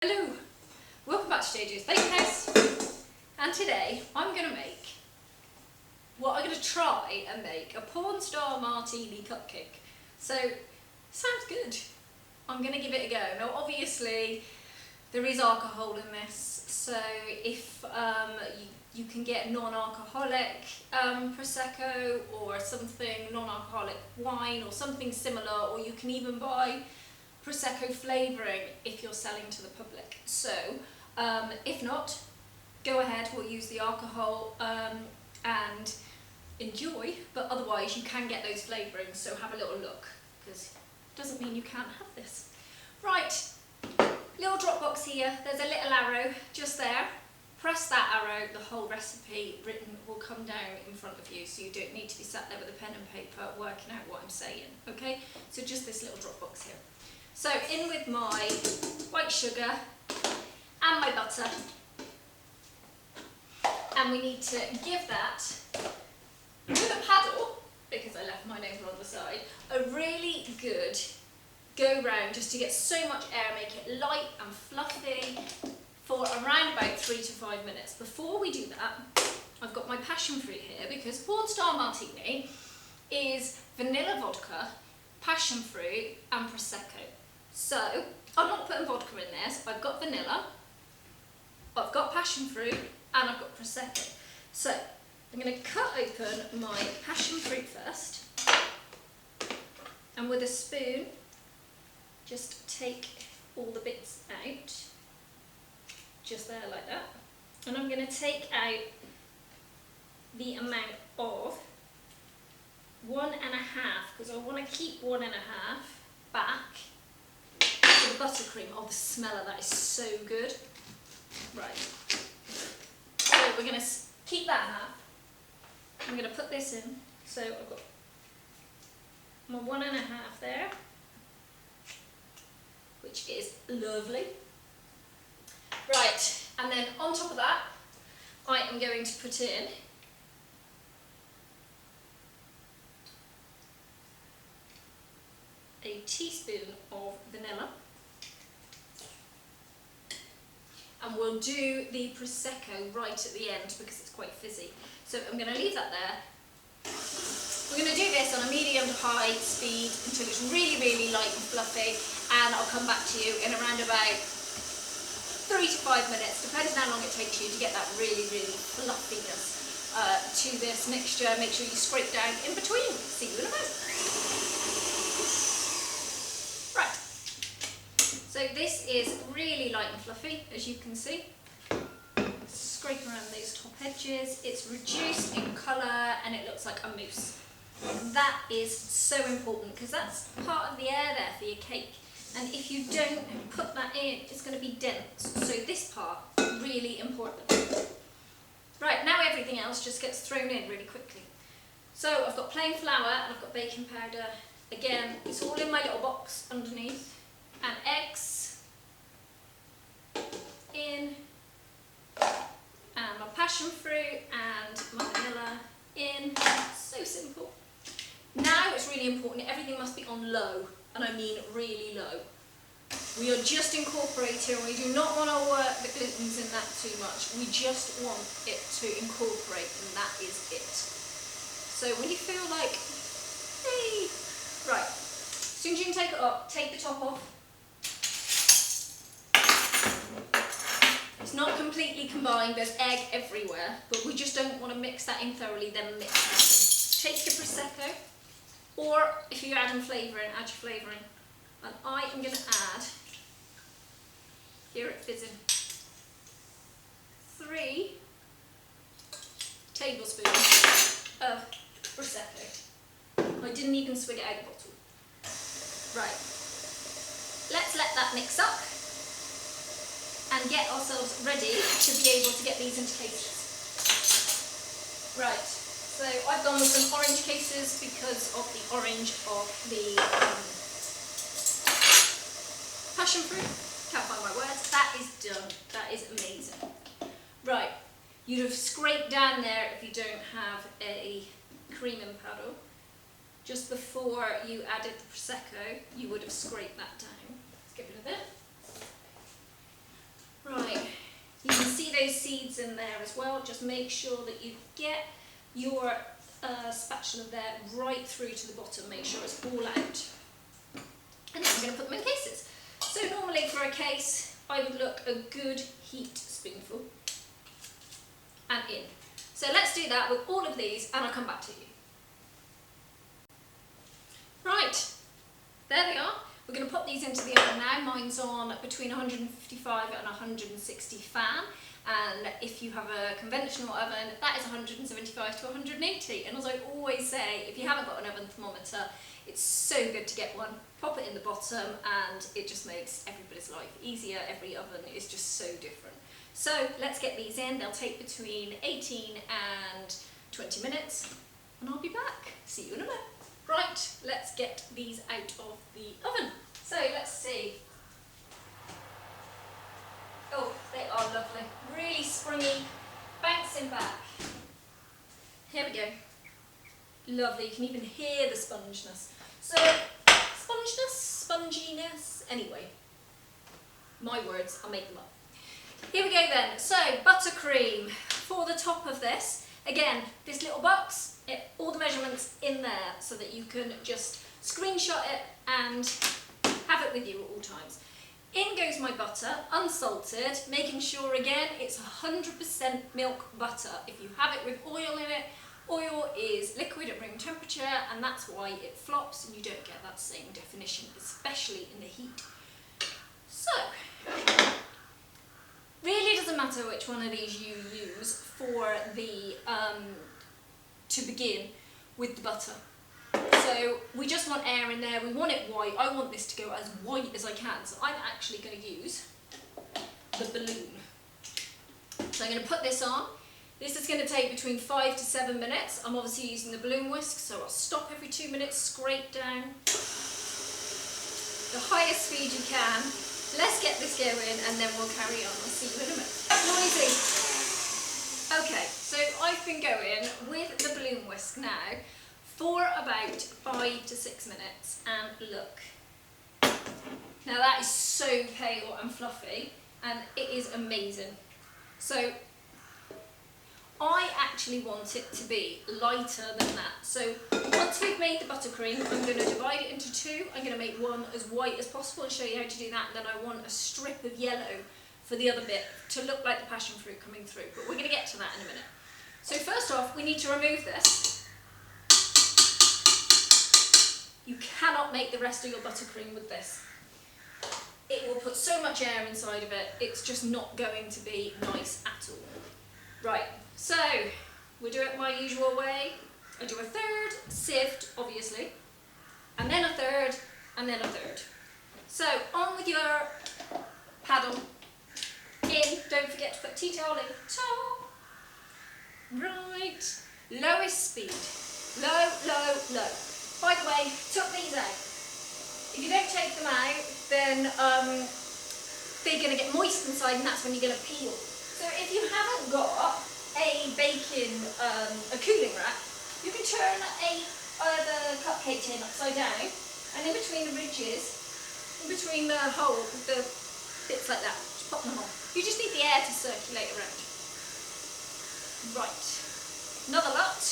Hello, welcome back to JJ's Bakehouse, and today I'm going to try and make a porn star martini cupcake. So, sounds good. I'm going to give it a go. Now obviously there is alcohol in this, so if you can get non-alcoholic Prosecco or something non-alcoholic wine or something similar, or you can even buy Prosecco flavouring if you're selling to the public. So if not, go ahead, we'll use the alcohol and enjoy, but otherwise you can get those flavourings, so have a little look, because it doesn't mean you can't have this. Right, little drop box here, there's a little arrow just there. Press that arrow, the whole recipe written will come down in front of you, so you don't need to be sat there with a pen and paper working out what I'm saying, okay? So just this little drop box here. So in with my white sugar and my butter, and we need to give that, with a paddle, because I left mine over on the side, a really good go round just to get so much air, make it light and fluffy for around about 3 to 5 minutes. Before we do that, I've got my passion fruit here, because porn star martini is vanilla vodka, passion fruit and Prosecco. So I'm not putting vodka in there, so I've got vanilla, I've got passion fruit and I've got Prosecco. So I'm going to cut open my passion fruit first, and with a spoon just take all the bits out, just there like that, and I'm going to take out the amount of 1.5, because I want to keep 1.5 back for the buttercream. Oh, the smell of that is so good. Right, so we're going to keep that half. I'm going to put this in, so I've got my 1.5 there, which is lovely. Right, and then on top of that, I am going to put in a teaspoon of vanilla, and we'll do the Prosecco right at the end because it's quite fizzy. So I'm going to leave that there. We're going to do this on a medium to high speed until it's really, really light and fluffy, and I'll come back to you in around about 3 to 5 minutes, depending on how long it takes you to get that really, really fluffiness to this mixture. Make sure you scrape down in between. See you in a moment. Right, so this is really light and fluffy, as you can see. Scrape around those top edges. It's reduced in colour and it looks like a mousse. That is so important because that's part of the air there for your cake. And if you don't put that in, it's going to be dense. So this part, really important. Right, now everything else just gets thrown in really quickly. So I've got plain flour and I've got baking powder. Again, it's all in my little box underneath. And eggs in. And my passion fruit and my vanilla in. So simple. Now it's really important, everything must be on low. And I mean really low. We are just incorporating, we do not want to work the glutens in that too much. We just want it to incorporate, and that is it. So when you feel like, hey, right, as soon as you can take it up, take the top off. It's not completely combined, there's egg everywhere, but we just don't want to mix that in thoroughly, then mix that in. Take your Prosecco. Or if you're adding flavouring, add your flavouring. And I am going to add, here it fits in, 3 tablespoons of Prosecco. I didn't even swig it out of the bottle. Right, let's let that mix up and get ourselves ready to be able to get these into cases. Right. So I've gone with some orange cases because of the orange of the passion fruit. Can't find my words. That is done. That is amazing. Right, you'd have scraped down there if you don't have a creaming paddle. Just before you added the Prosecco, you would have scraped that down. Let's get rid of it. those seeds in there as well. Just make sure that you get your spatula there right through to the bottom. Make sure it's all out. And then we're going to put them in cases. So normally for a case, I would look a good heaped spoonful and in. So let's do that with all of these and I'll come back to you. Right, there they are. We're going to pop these into the oven now. Mine's on between 155 and 160 fan. And if you have a conventional oven, that is 175 to 180. And as I always say, if you haven't got an oven thermometer, it's so good to get one. Pop it in the bottom and it just makes everybody's life easier. Every oven is just so different. So let's get these in. They'll take between 18 and 20 minutes and I'll be back. See you in a minute. Right, let's get these out of the oven. So let's see. Oh, they are lovely. Really springy, bouncing back. Here we go. Lovely, you can even hear the sponginess. So, sponginess, anyway. My words, I'll make them up. Here we go then. So, buttercream for the top of this. Again, this little box, all the measurements in there so that you can just screenshot it and have it with you at all times. In goes my butter, unsalted, making sure again it's 100% milk butter. If you have it with oil in it, oil is liquid at room temperature and that's why it flops and you don't get that same definition, especially in the heat. So, really doesn't matter which one of these you use for the, to begin with the butter. So we just want air in there, we want it white. I want this to go as white as I can, so I'm actually going to use the balloon. So I'm going to put this on. This is going to take between 5 to 7 minutes. I'm obviously using the balloon whisk, so I'll stop every 2 minutes, scrape down. The highest speed you can. Let's get this going and then we'll carry on. I'll see you in a minute. Noisy. Okay, so I've been going with the balloon whisk now for about 5 to 6 minutes and look. Now that is so pale and fluffy and it is amazing. So I actually want it to be lighter than that. So once we've made the buttercream, I'm going to divide it into two. I'm going to make one as white as possible and show you how to do that. And then I want a strip of yellow for the other bit to look like the passion fruit coming through. But we're going to get to that in a minute. So first off, we need to remove this. You cannot make the rest of your buttercream with this. It will put so much air inside of it, it's just not going to be nice at all. Right, so we do it my usual way. I do a third, sieved, obviously, and then a third, and then a third. So on with your paddle, in, don't forget to put tea towel in top. Right, lowest speed, low, low, low. By the way, took these out. If you don't take them out, then they're going to get moist inside and that's when you're going to peel. So if you haven't got a baking, a cooling rack, you can turn the cupcake tin upside down and in between the ridges, in between the hole, the bits like that, just pop them on. You just need the air to circulate around. Right, another lot.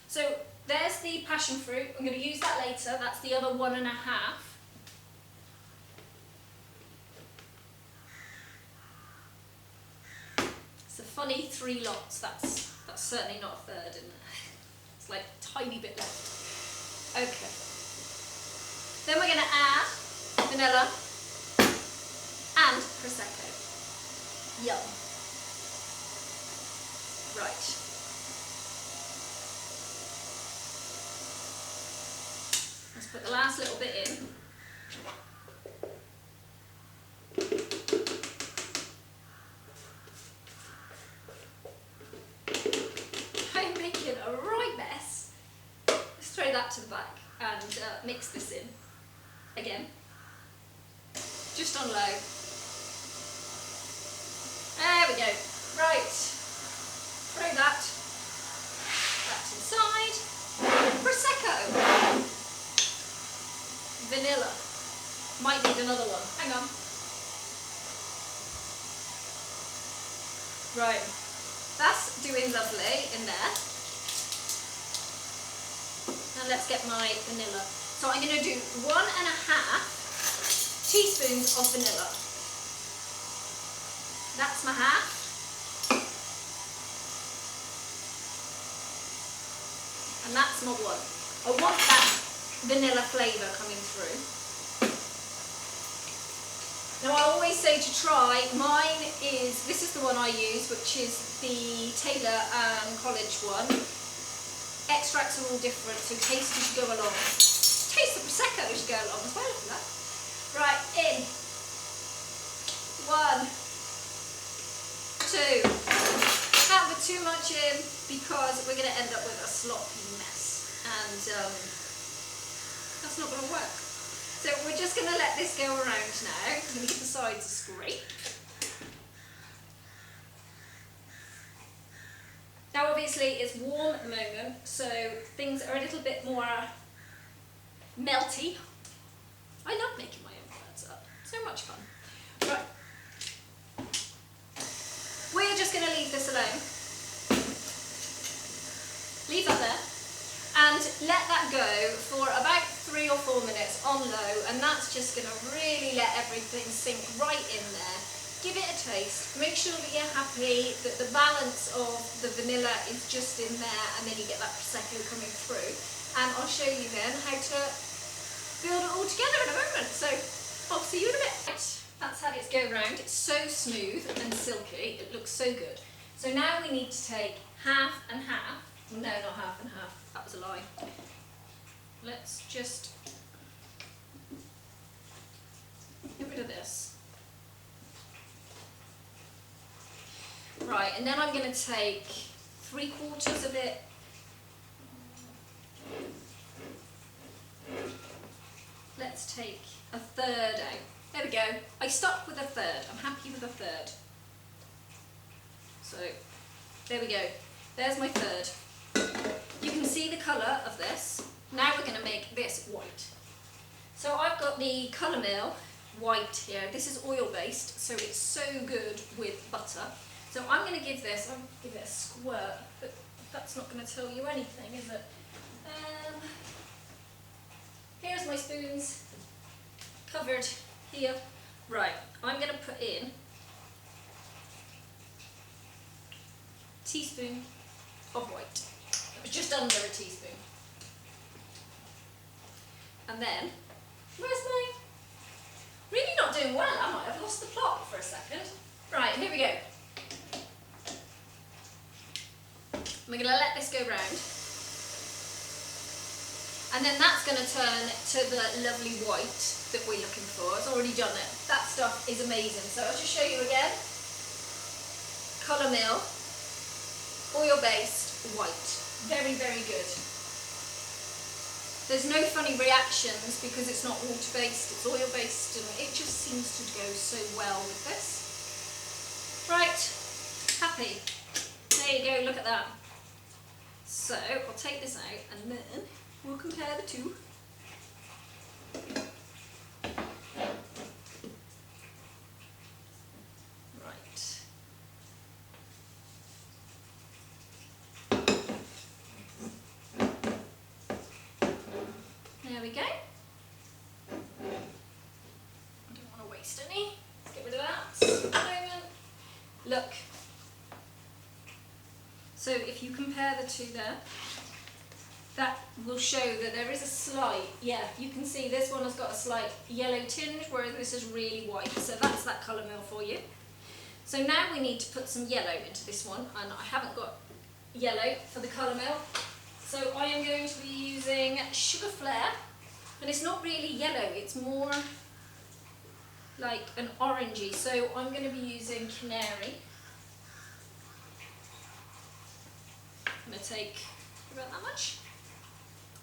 So there's the passion fruit. I'm going to use that later. That's the other 1.5. It's a funny 3 lots. That's certainly not a third, isn't it? It's like a tiny bit left. Okay. Then we're going to add vanilla and Prosecco. Yum. Right. Let's put the last little bit in. I'm making a right mess. Let's throw that to the back and mix this in again. Just on low. There we go. Right. Throw that. That's inside. Prosecco. Vanilla. Might need another one. Hang on. Right, that's doing lovely in there. Now let's get my vanilla. So I'm going to do 1.5 teaspoons of vanilla. That's my half. And that's my 1. I want that vanilla flavour coming through. Now I always say to try, this is the one I use, which is the Taylor and College one. Extracts are all different, so taste should go along. Taste the Prosecco should go along as well for that. Right, in. 1, 2. Can't put too much in because we're going to end up with a sloppy mess, and that's not going to work. So we're just going to let this go around now. I'm going to give the sides a scrape. Now obviously it's warm at the moment, so things are a little bit more melty. I love making my own words up. So much fun. Right. We're just going to leave this alone. Leave that there. And let that go for about 3 or 4 minutes on low, and that's just going to really let everything sink right in there. Give it a taste, make sure that you're happy that the balance of the vanilla is just in there, and then you get that Prosecco coming through. And I'll show you then how to build it all together in a moment. So I'll see you in a bit. That's had its go round. It's so smooth and silky, it looks so good. So now we need to take half and half. No, not half and half. That was a lie. Let's just get rid of this. Right, and then I'm going to take 3/4 of it. Let's take 1/3 out. There we go. I stuck with 1/3. I'm happy with 1/3. So, there we go. There's my 1/3. You can see the colour of this. Now we're going to make this white. So I've got the Colour Mill white here. This is oil based, so it's so good with butter. So I'm going to give this, I'll give it a squirt, but that's not going to tell you anything, is it? Here's my spoons, covered here. Right, I'm going to put in a teaspoon of white. It was just under a teaspoon. And then, where's my... Really not doing well, am I? I've lost the plot for a second. Right, here we go. We're going to let this go round. And then that's going to turn to the lovely white that we're looking for. It's already done it. That stuff is amazing. So I'll just show you again. Colour Mill, oil-based white. Very, very good. There's no funny reactions because it's not water-based, it's oil-based, and it just seems to go so well with this. Right, happy. There you go, look at that. So, I'll take this out and then we'll compare the two. Right. There we go. I don't want to waste any. Let's get rid of that for a moment. Look. So if you compare the two there, that will show that there is a slight, yeah, you can see this one has got a slight yellow tinge, whereas this is really white. So that's that Colour Mill for you. So now we need to put some yellow into this one, and I haven't got yellow for the Colour Mill. So I am going to be using Sugarflair, and it's not really yellow, it's more like an orangey. So I'm going to be using Canary. I'm going to take about that much,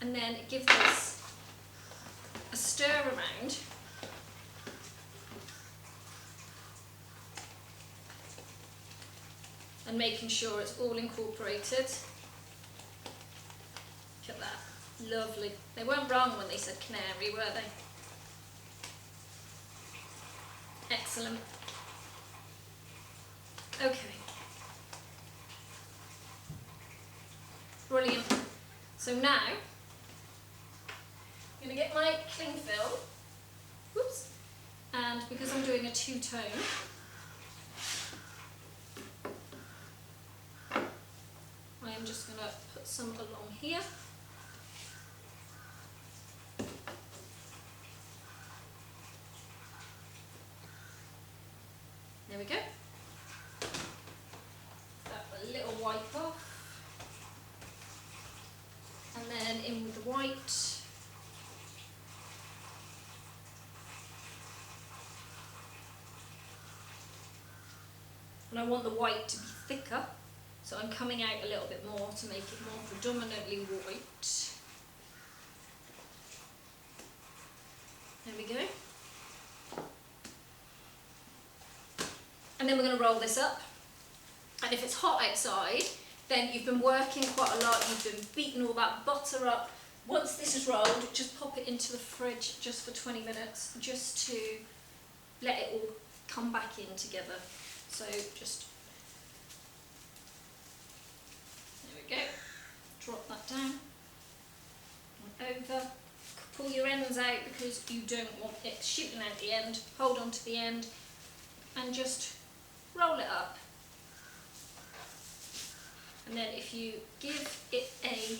and then give this a stir around. And making sure it's all incorporated. Look at that, lovely. They weren't wrong when they said Canary, were they? Excellent. Okay, Brilliant. So now, I'm going to get my cling film, whoops, and because I'm doing a two-tone, I am just going to put some along here. There we go. That a little wipe off. And then in with the white. And I want the white to be thicker, so I'm coming out a little bit more to make it more predominantly white. There we go. And then we're going to roll this up. And if it's hot outside, then you've been working quite a lot, you've been beating all that butter up. Once this is rolled, just pop it into the fridge just for 20 minutes, just to let it all come back in together. So just, there we go, drop that down and over. Pull your ends out because you don't want it shooting out the end. Hold on to the end and just roll it up. And then if you give it a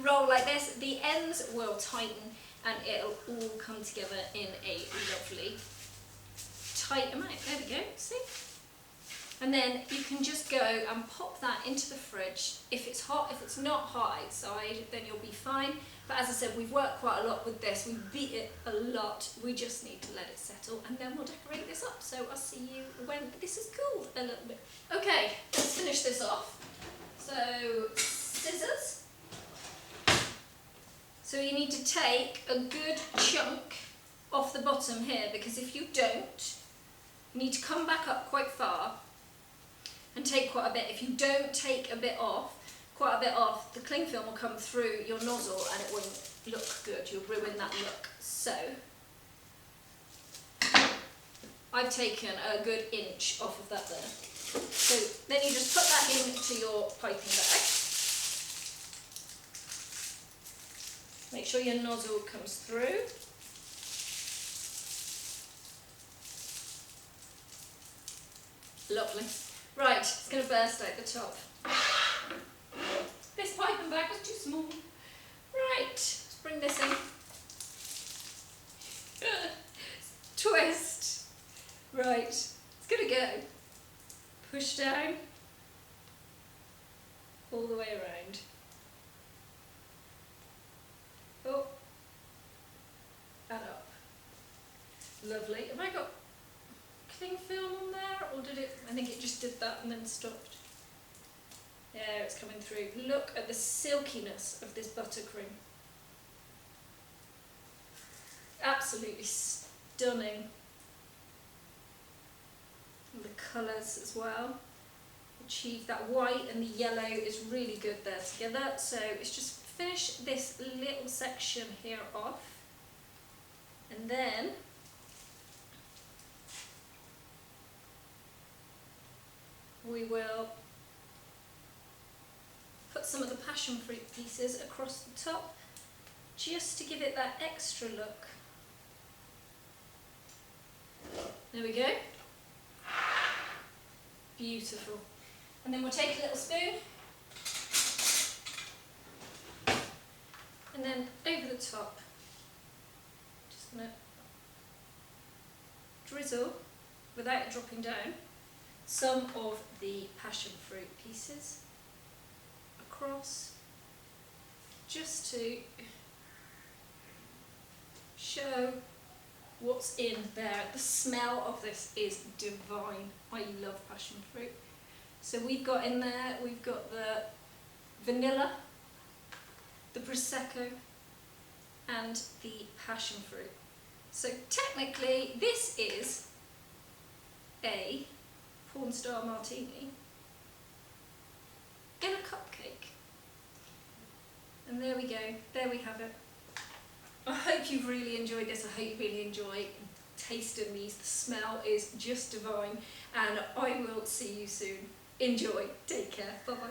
roll like this, the ends will tighten and it'll all come together in a lovely tight amount. There we go, see? And then you can just go and pop that into the fridge. If it's hot, if it's not hot outside, then you'll be fine. But as I said, we've worked quite a lot with this. We beat it a lot. We just need to let it settle and then we'll decorate this up. So I'll see you when this is cooled a little bit. Okay, let's finish this off. So, scissors. So you need to take a good chunk off the bottom here, because if you don't, you need to come back up quite far and take quite a bit. If you don't take a bit off, quite a bit off, the cling film will come through your nozzle and it won't look good. You'll ruin that look. So I've taken a good inch off of that there. So then you just put that into your piping bag. Make sure your nozzle comes through. Lovely. Right, it's going to burst out the top. This piping bag was too small. Right, let's bring this in. Twist. Right, it's going to go. Push down. All the way around. Oh. And up. Lovely. Have I got cling film on there, or did it? I think it just did that and then stopped. Yeah, it's coming through. Look at the silkiness of this buttercream. Absolutely stunning. And the colours as well. Achieve that white and the yellow is really good there together. So it's just finish this little section here off, and then we will put some of the passion fruit pieces across the top just to give it that extra look. There we go. Beautiful. And then we'll take a little spoon and then over the top, just going to drizzle without it dropping down some of the passion fruit pieces across, just to show what's in there. The smell of this is divine. I love passion fruit. So we've got in there, we've got the vanilla, the Prosecco and the passion fruit. So technically this is a porn star martini in a cupcake. And there we go, there we have it. I hope you've really enjoyed this. I hope you really enjoy tasting these. The smell is just divine, and I will see you soon. Enjoy. Take care. Bye bye.